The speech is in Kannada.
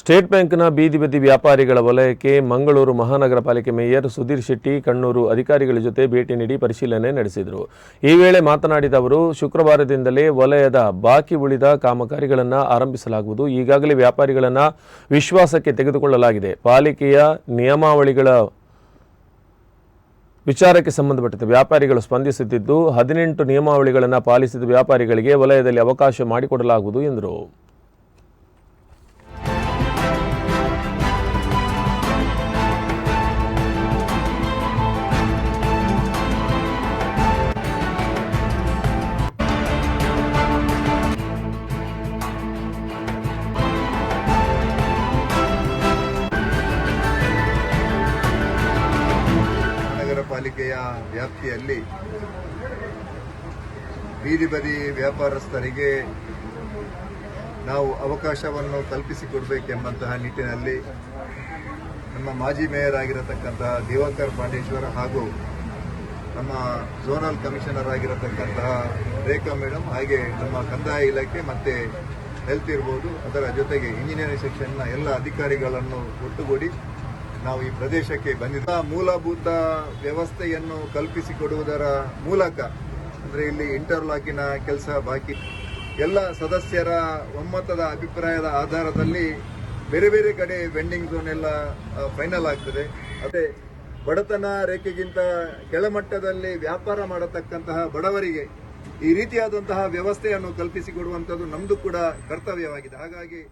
ಸ್ಟೇಟ್ ಬ್ಯಾಂಕ್ನ ಬೀದಿ ಬದಿ ವ್ಯಾಪಾರಿಗಳ ವಲಯಕ್ಕೆ ಮಂಗಳೂರು ಮಹಾನಗರ ಪಾಲಿಕೆ ಮೇಯರ್ ಸುಧೀರ್ ಶೆಟ್ಟಿ ಕಣ್ಣೂರು ಅಧಿಕಾರಿಗಳ ಜೊತೆ ಭೇಟಿ ನೀಡಿ ಪರಿಶೀಲನೆ ನಡೆಸಿದರು. ಈ ವೇಳೆ ಮಾತನಾಡಿದ ಅವರು, ಶುಕ್ರವಾರದಿಂದಲೇ ವಲಯದ ಬಾಕಿ ಉಳಿದ ಕಾಮಗಾರಿಗಳನ್ನು ಆರಂಭಿಸಲಾಗುವುದು. ಈಗಾಗಲೇ ವ್ಯಾಪಾರಿಗಳನ್ನು ವಿಶ್ವಾಸಕ್ಕೆ ತೆಗೆದುಕೊಳ್ಳಲಾಗಿದೆ. ಪಾಲಿಕೆಯ ನಿಯಮಾವಳಿಗಳ ವಿಚಾರಕ್ಕೆ ಸಂಬಂಧಪಟ್ಟಂತೆ ವ್ಯಾಪಾರಿಗಳು ಸ್ಪಂದಿಸುತ್ತಿದ್ದು 18 ನಿಯಮಾವಳಿಗಳನ್ನು ಪಾಲಿಸಿದ ವ್ಯಾಪಾರಿಗಳಿಗೆ ವಲಯದಲ್ಲಿ ಅವಕಾಶ ಮಾಡಿಕೊಡಲಾಗುವುದು ಎಂದರು. ಪಾಲಿಕೆಯ ವ್ಯಾಪ್ತಿಯಲ್ಲಿ ಬೀದಿ ಬದಿ ವ್ಯಾಪಾರಸ್ಥರಿಗೆ ನಾವು ಅವಕಾಶವನ್ನು ಕಲ್ಪಿಸಿಕೊಡಬೇಕೆಂಬಂತಹ ನಿಟ್ಟಿನಲ್ಲಿ ನಮ್ಮ ಮಾಜಿ ಮೇಯರ್ ಆಗಿರತಕ್ಕಂತಹ ದಿವಾಕರ್ ಪಾಂಡೇಶ್ವರ ಹಾಗೂ ನಮ್ಮ ಝೋನಲ್ ಕಮಿಷನರ್ ಆಗಿರತಕ್ಕಂತಹ ರೇಖಾ ಮೇಡಮ್, ಹಾಗೆ ನಮ್ಮ ಕಂದಾಯ ಇಲಾಖೆ ಮತ್ತು ಹೆಲ್ತ್ ಇರ್ಬೋದು, ಅದರ ಜೊತೆಗೆ ಇಂಜಿನಿಯರಿಂಗ್ ಸೆಕ್ಷನ್ನ ಎಲ್ಲ ಅಧಿಕಾರಿಗಳನ್ನು ಒಟ್ಟುಗೂಡಿ ನಾವು ಈ ಪ್ರದೇಶಕ್ಕೆ ಬಂದಿದ್ದ ಮೂಲಭೂತ ವ್ಯವಸ್ಥೆಯನ್ನು ಕಲ್ಪಿಸಿಕೊಡುವುದರ ಮೂಲಕ, ಅಂದರೆ ಇಲ್ಲಿ ಇಂಟರ್ಲಾಕಿನ ಕೆಲಸ ಬಾಕಿ ಎಲ್ಲ ಸದಸ್ಯರ ಒಮ್ಮತದ ಅಭಿಪ್ರಾಯದ ಆಧಾರದಲ್ಲಿ ಬೇರೆ ಬೇರೆ ಕಡೆ ವೆಂಡಿಂಗ್ ಝೋನ್ ಎಲ್ಲ ಫೈನಲ್ ಆಗ್ತದೆ. ಅದೇ ಬಡತನ ರೇಖೆಗಿಂತ ಕೆಳಮಟ್ಟದಲ್ಲಿ ವ್ಯಾಪಾರ ಮಾಡತಕ್ಕಂತಹ ಬಡವರಿಗೆ ಈ ರೀತಿಯಾದಂತಹ ವ್ಯವಸ್ಥೆಯನ್ನು ಕಲ್ಪಿಸಿಕೊಡುವಂಥದ್ದು ನಮ್ಮದು ಕೂಡ ಕರ್ತವ್ಯವಾಗಿದೆ. ಹಾಗಾಗಿ